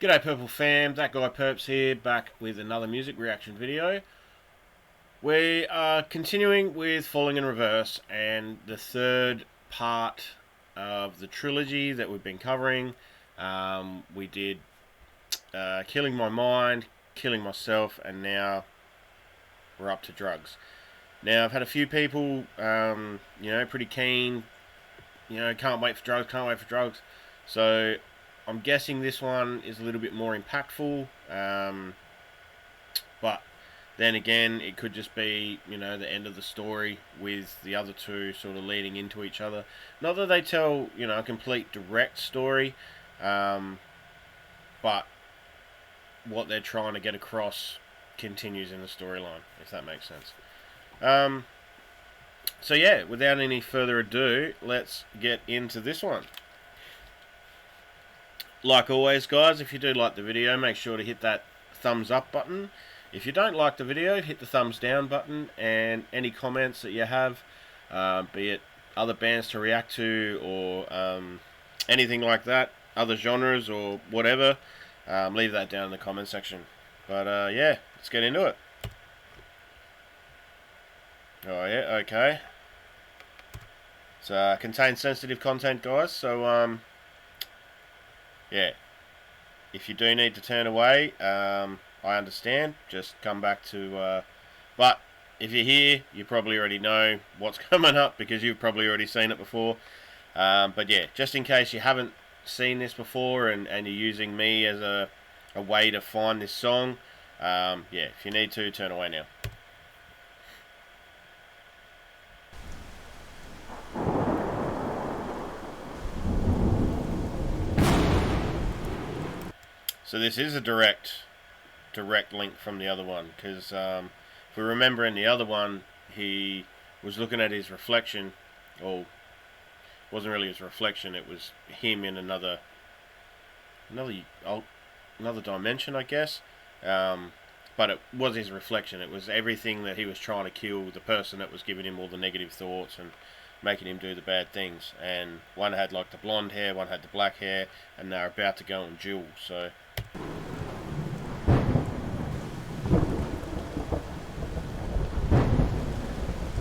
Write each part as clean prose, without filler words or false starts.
G'day Purple fam, that guy Purps here, back with another music reaction video. We are continuing with Falling in Reverse and the third part of the trilogy that we've been covering. We did Killing My Mind, Killing Myself, and now we're up to Drugs. Now I've had a few people, pretty keen, can't wait for drugs, can't wait for drugs. So I'm guessing this one is a little bit more impactful, but then again, it could just be, the end of the story with the other two sort of leading into each other. Not that they tell, a complete direct story, but what they're trying to get across continues in the storyline, if that makes sense. So yeah, without any further ado, let's get into this one. Like always, guys, if you do like the video, make sure to hit that thumbs up button. If you don't like the video, hit the thumbs down button, and any comments that you have, be it other bands to react to or anything like that, other genres or whatever, leave that down in the comment section. But yeah, let's get into it. Oh yeah, okay. So contains sensitive content, guys, so yeah, if you do need to turn away, I understand. Just come back to... but if you're here, you probably already know what's coming up because you've probably already seen it before. But yeah, just in case you haven't seen this before and you're using me as a way to find this song, yeah, if you need to, turn away now. So this is a direct link from the other one, because if we remember in the other one, he was looking at his reflection, or wasn't really his reflection, it was him in another dimension, I guess. But it was his reflection. It was everything that he was trying to kill, the person that was giving him all the negative thoughts and making him do the bad things. And one had like the blonde hair, one had the black hair, and they're about to go and duel. So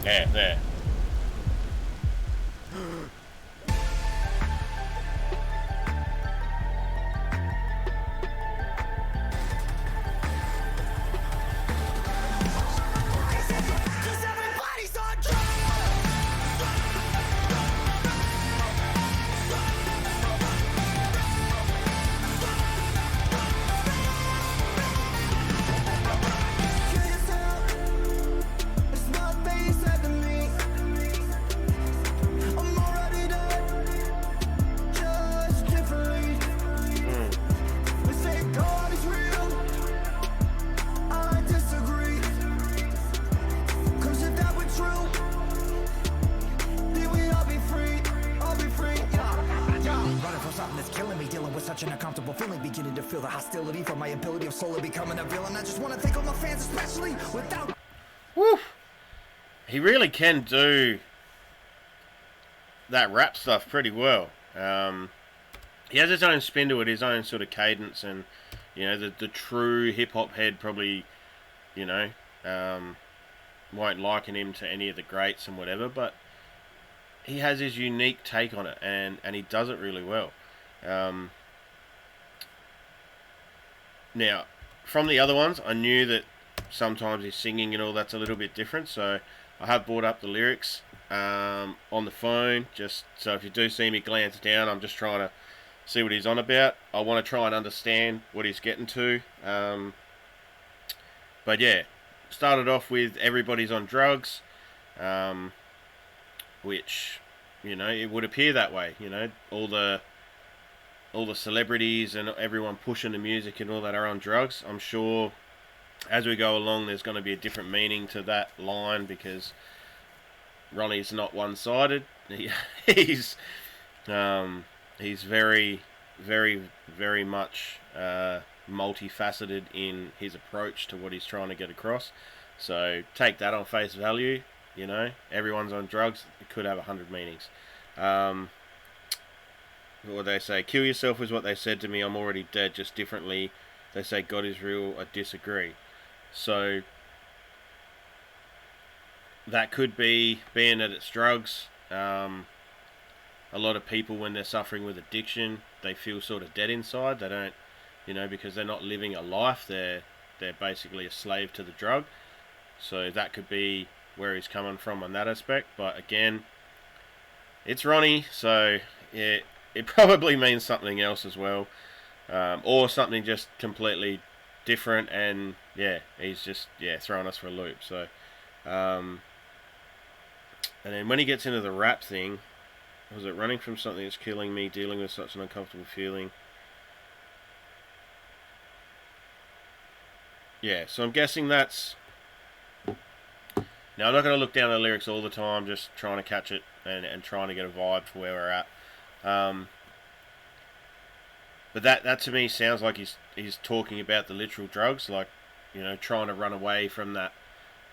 yeah, there. Such an uncomfortable feeling, beginning to feel the hostility from my ability of slowly becoming a villain. I just want to thank all my fans, especially without... Woo! He really can do that rap stuff pretty well. He has his own spin to it, his own sort of cadence, and the true hip-hop head probably, won't liken him to any of the greats and whatever, but he has his unique take on it, and he does it really well. Now, from the other ones, I knew that sometimes his singing and all that's a little bit different, so I have brought up the lyrics on the phone, just so if you do see me glance down, I'm just trying to see what he's on about. I want to try and understand what he's getting to. But yeah, started off with Everybody's on Drugs, which, it would appear that way, all the celebrities and everyone pushing the music and all that are on drugs. I'm sure as we go along there's going to be a different meaning to that line, because Ronnie's not one-sided. He's very, very, very much multifaceted in his approach to what he's trying to get across. So take that on face value. Everyone's on drugs. It could have 100 meanings. what they say, kill yourself is what they said to me. I'm already dead, just differently. They say God is real. I disagree. So that could be being that it's drugs. A lot of people, when they're suffering with addiction, they feel sort of dead inside. They don't, because they're not living a life. They're basically a slave to the drug. So that could be where he's coming from on that aspect. But again, it's Ronnie, so it probably means something else as well, or something just completely different. And yeah, he's just throwing us for a loop. So, and then when he gets into the rap thing, was it running from something that's killing me, dealing with such an uncomfortable feeling? Yeah, so I'm guessing that's... Now, I'm not going to look down the lyrics all the time, just trying to catch it and trying to get a vibe for where we're at. But that to me sounds like he's talking about the literal drugs, like, trying to run away from that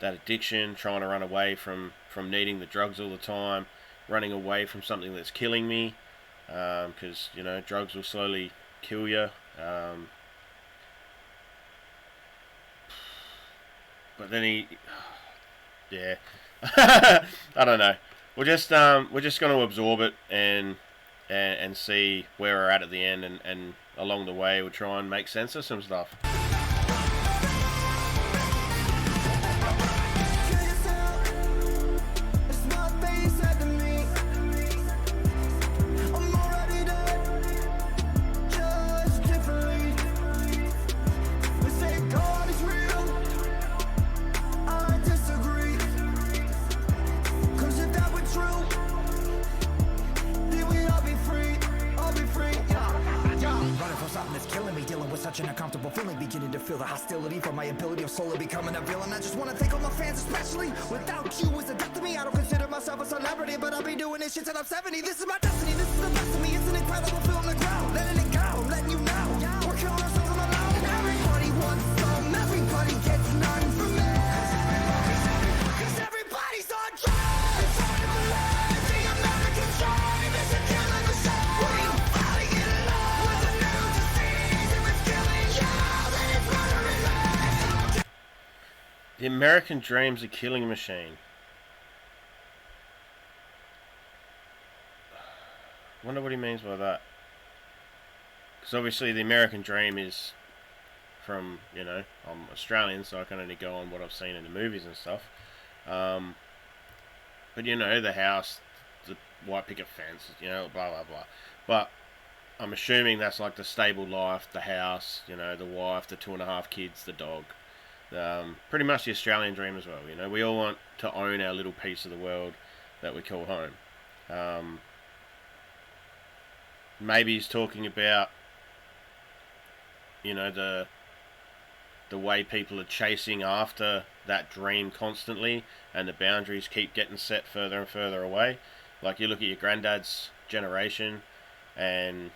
addiction, trying to run away from needing the drugs all the time, running away from something that's killing me, because, drugs will slowly kill you. But then yeah, I don't know. We're just going to absorb it and see where we're at the end, and along the way we'll try and make sense of some stuff. Such an uncomfortable feeling, beginning to feel the hostility from my ability of slowly becoming a villain. I just want to thank all my fans, especially without you is a death to me. I don't consider myself a celebrity, but I'll be doing this shit till I'm 70. This is my destiny, this is the best of me. It's an incredible feel on the ground, letting it go, I'm letting you know. We're killing ourselves on the loud. Everybody wants some, everybody gets none from me. Cause everybody's on drugs. It's hard to believe the American dream is a killing machine. We are falling in love with a new disease. If it's killing you, then it's murdering me. The American dream's a killing machine. Wonder what he means by that. Because obviously the American dream is from, I'm Australian, so I can only go on what I've seen in the movies and stuff. But the house, the white picket fence, blah blah blah. But I'm assuming that's like the stable life, the house, the wife, the 2.5 kids, the dog. Pretty much the Australian dream as well. We all want to own our little piece of the world that we call home. Maybe he's talking about, the way people are chasing after that dream constantly, and the boundaries keep getting set further and further away. Like you look at your granddad's generation, and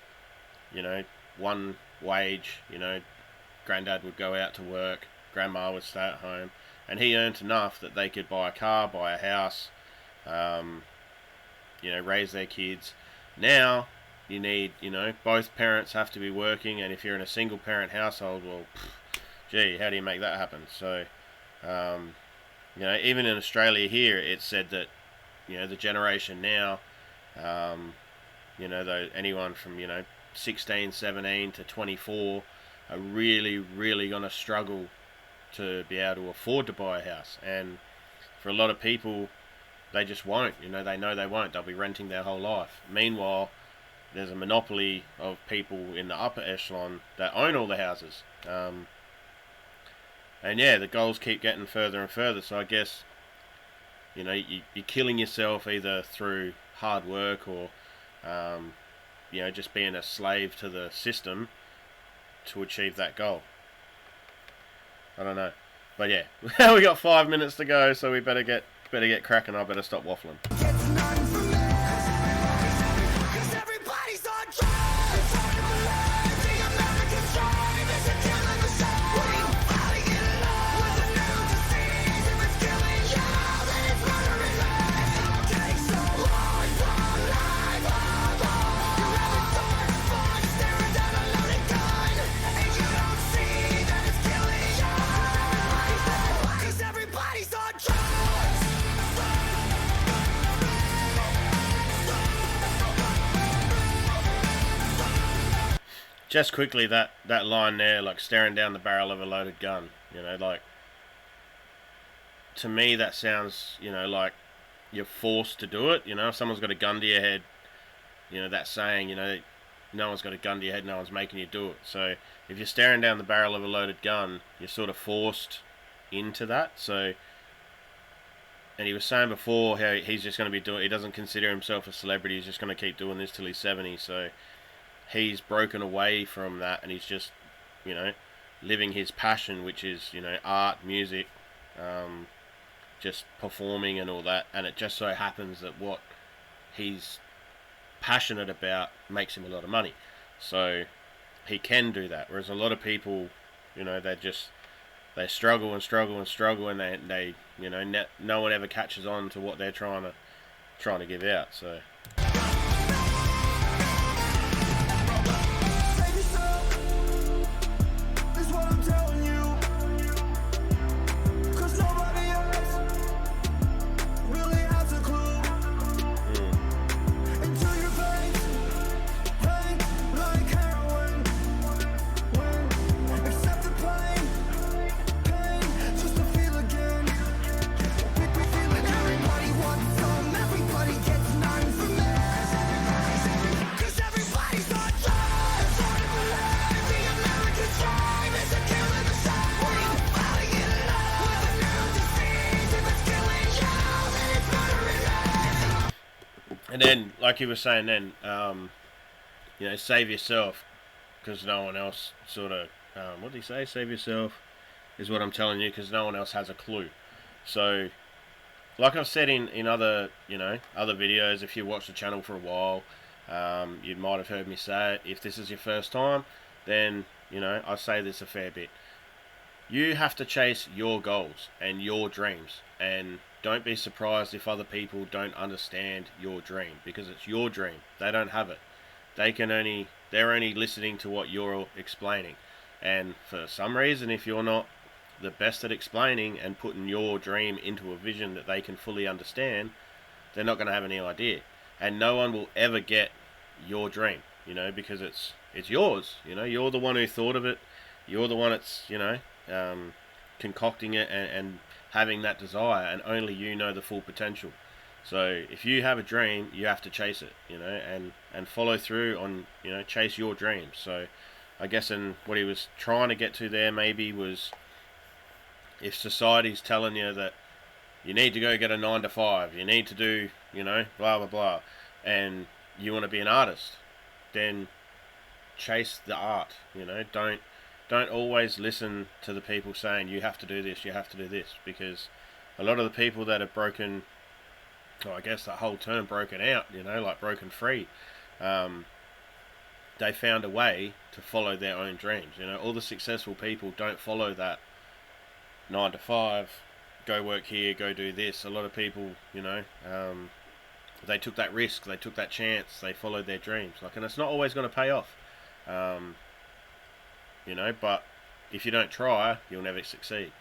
one wage, granddad would go out to work, grandma would stay at home, and he earned enough that they could buy a car, buy a house, raise their kids. Now you need, both parents have to be working, and if you're in a single parent household, well, gee, how do you make that happen? So, even in Australia here, it's said that, the generation now, anyone from, 16, 17 to 24 are really, really going to struggle to be able to afford to buy a house. And for a lot of people, they just won't. They know they won't. They'll be renting their whole life. Meanwhile, there's a monopoly of people in the upper echelon that own all the houses. And yeah, the goals keep getting further and further. So I guess, you're killing yourself either through hard work or, just being a slave to the system to achieve that goal. I don't know. But yeah, we got 5 minutes to go, so we better get cracking. I better stop waffling. just quickly, that line there, like staring down the barrel of a loaded gun, like, to me that sounds, like you're forced to do it. If someone's got a gun to your head, that saying, no one's got a gun to your head, no one's making you do it. So if you're staring down the barrel of a loaded gun, you're sort of forced into that. So, and he was saying before how he's just going to be doing, he doesn't consider himself a celebrity, he's just going to keep doing this till he's 70. So he's broken away from that, and he's just, living his passion, which is, art, music, just performing and all that. And it just so happens that what he's passionate about makes him a lot of money, so he can do that. Whereas a lot of people, they struggle and struggle and struggle, and they no one ever catches on to what they're trying to give out. So and then, like you were saying then, save yourself, because no one else sort of, what did he say? Save yourself is what I'm telling you, because no one else has a clue. So, like I've said in other, other videos, if you watch the channel for a while, you might have heard me say it. If this is your first time, then, I say this a fair bit. You have to chase your goals and your dreams, and don't be surprised if other people don't understand your dream, because it's your dream. They don't have it. They're only listening to what you're explaining. And for some reason, if you're not the best at explaining and putting your dream into a vision that they can fully understand, they're not going to have any idea. And no one will ever get your dream, because it's yours. You're the one who thought of it. You're the one that's, concocting it and having that desire, and only you know the full potential. So if you have a dream, you have to chase it, and follow through on, chase your dreams. So I guess what he was trying to get to there maybe was, if society's telling you that you need to go get a 9 to 5, you need to do, blah blah blah, and you want to be an artist, then chase the art. Don't always listen to the people saying you have to do this, you have to do this, because a lot of the people that have broken, I guess that whole term broken out, like broken free, they found a way to follow their own dreams. All the successful people don't follow that 9 to 5, go work here, go do this. A lot of people, they took that risk, they took that chance, they followed their dreams. And it's not always going to pay off. But if you don't try, you'll never succeed.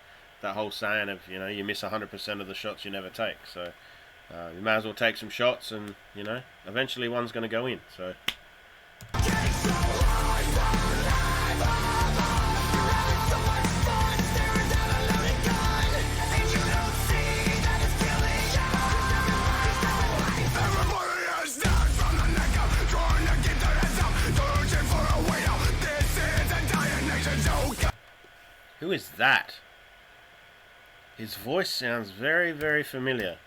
That whole saying of, you miss 100% of the shots you never take. So you may as well take some shots, and, eventually one's going to go in. So. Who is that? His voice sounds very, very familiar.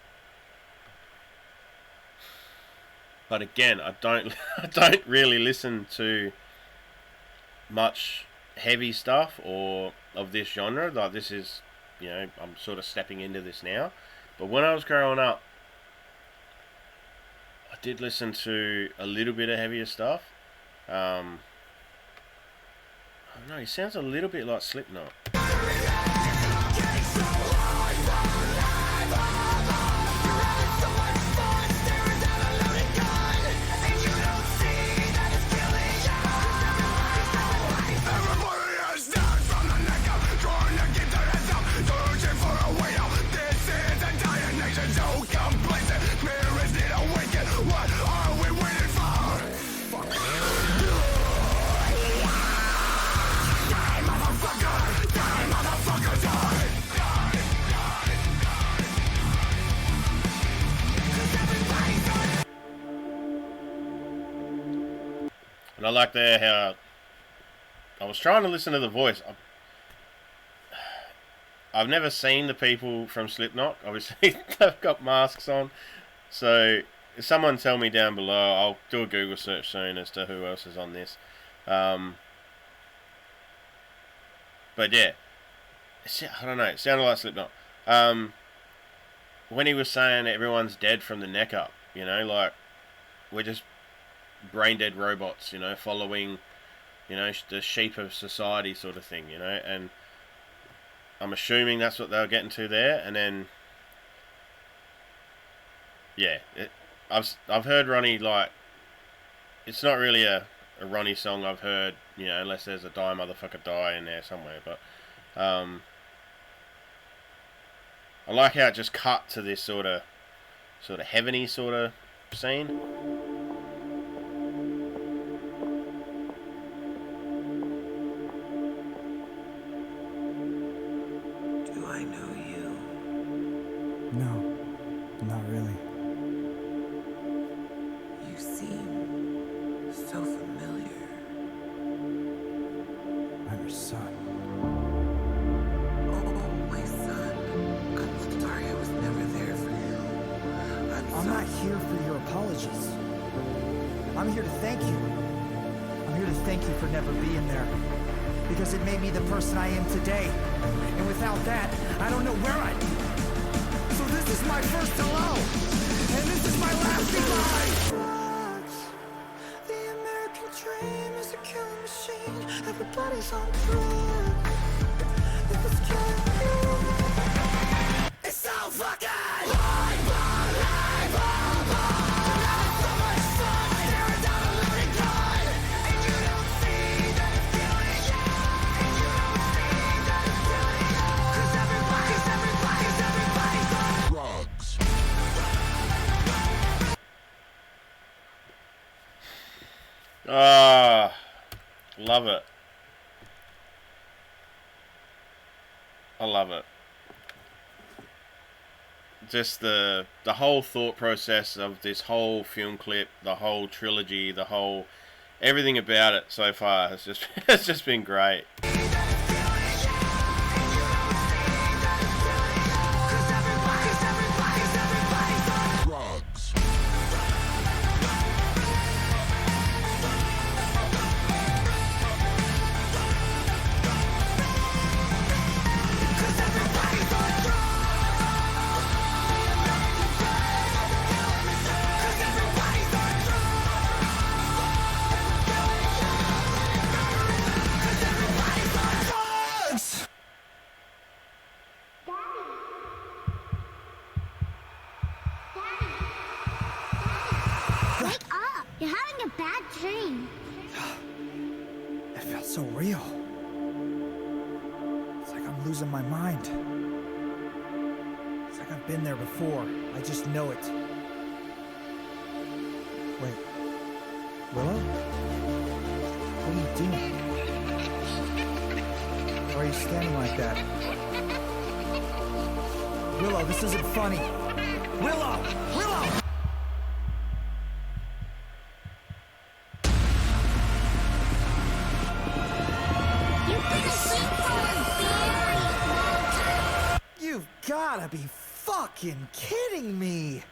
But again, I don't really listen to much heavy stuff or of this genre. Like, this is, I'm sort of stepping into this now. But when I was growing up, I did listen to a little bit of heavier stuff. I don't know, he sounds a little bit like Slipknot. And I like there how I was trying to listen to the voice. I've never seen the people from Slipknot. Obviously, they've got masks on. So, if someone tell me down below, I'll do a Google search soon as to who else is on this. But yeah, I don't know. It sounded like Slipknot. When he was saying everyone's dead from the neck up, you know, like we're just brain dead robots, you know, following, you know, the sheep of society sort of thing, you know, and I'm assuming that's what they were getting to there, and then yeah, I've heard Ronnie, like, it's not really a Ronnie song I've heard, you know, unless there's a Die Motherfucker Die in there somewhere, but I like how it just cut to this sort of heavenly sort of scene. Do I know you? No, not really. You seem so familiar. I'm your son. Oh, my son. I'm sorry I was never there for you. I'm not here for your apologies. I'm here to thank you. I'm here to thank you for never being there. Because it made me the person I am today. And without that, I don't know where I'd be. So this is my first hello. And this is my last goodbye. The American dream is a killing machine. Everybody's on drugs. If it's killing you, it's so fucking life, life, life, so much fun staring down a loaded gun. And you don't see that it's killing you. And you don't see that it's killing you. 'Cause everybody's on drugs. Ah, love it. I love it. Just the whole thought process of this whole film clip, the whole trilogy, the whole everything about it so far has just has just been great. It felt so real. It's like I'm losing my mind. It's like I've been there before. I just know it. Wait. Willow? What are you doing? Why are you standing like that? Willow, this isn't funny. Willow! Willow! You've gotta be fucking kidding me!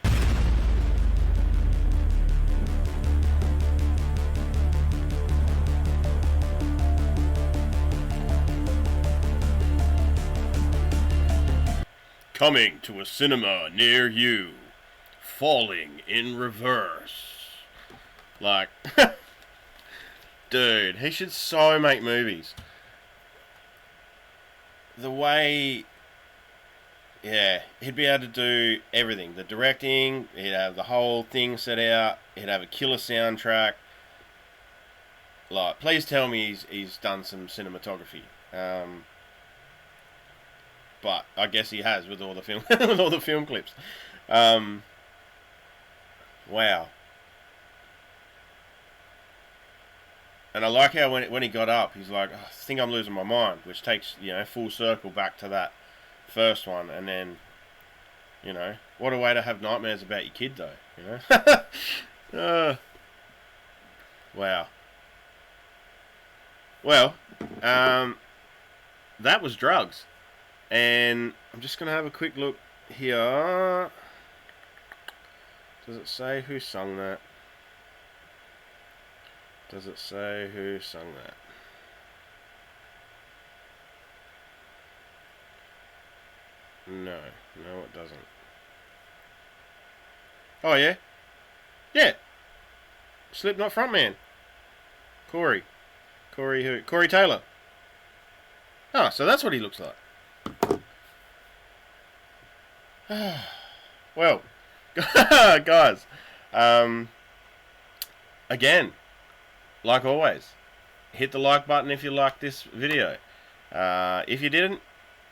Coming to a cinema near you. Falling in reverse. Like, dude, he should so make movies. The way, yeah, he'd be able to do everything. The directing, he'd have the whole thing set out, he'd have a killer soundtrack. Like, please tell me he's done some cinematography. But I guess he has with all the film with all the film clips. Wow. And I like how when he got up, he's like, oh, I think I'm losing my mind, which takes, you know, full circle back to that first one. And then, you know, what a way to have nightmares about your kid, though, you know. Wow. Well, that was Drugs. And I'm just going to have a quick look here. Does it say who sung that? Does it say who sung that? No, it doesn't. Oh, yeah? Yeah. Slipknot frontman. Corey. Corey who? Corey Taylor. Oh, so that's what he looks like. Well, guys, again, like always, hit the like button if you like this video. If you didn't,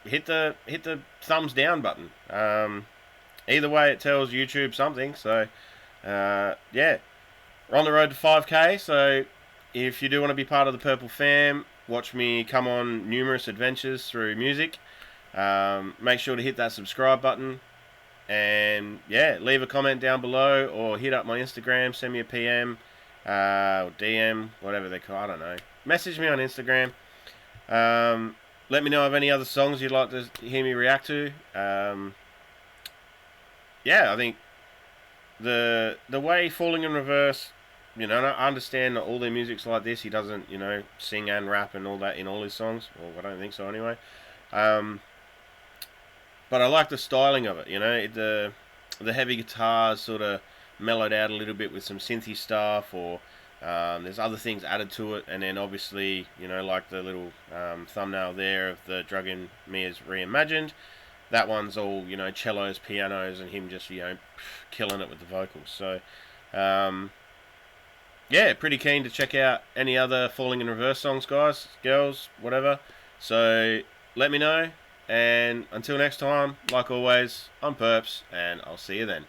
hit the thumbs down button. Either way, it tells YouTube something. So, yeah, we're on the road to 5K. So, if you do want to be part of the Purple fam, watch me come on numerous adventures through music. Make sure to hit that subscribe button. And yeah, leave a comment down below or hit up my Instagram, send me a PM, or DM, whatever they call it, I don't know. Message me on Instagram. Let me know of any other songs you'd like to hear me react to. Yeah, I think the way Falling in Reverse, I understand that all their music's like this. He doesn't, sing and rap and all that in all his songs. Well, I don't think so anyway. But I like the styling of it, the heavy guitars sort of mellowed out a little bit with some synthy stuff, or there's other things added to it, and then obviously, like the little thumbnail there of the Drug in Me is reimagined. That one's all, cellos, pianos, and him just, killing it with the vocals. So, yeah, pretty keen to check out any other Falling in Reverse songs, guys, girls, whatever. So, let me know. And until next time, like always, I'm Purps, and I'll see you then.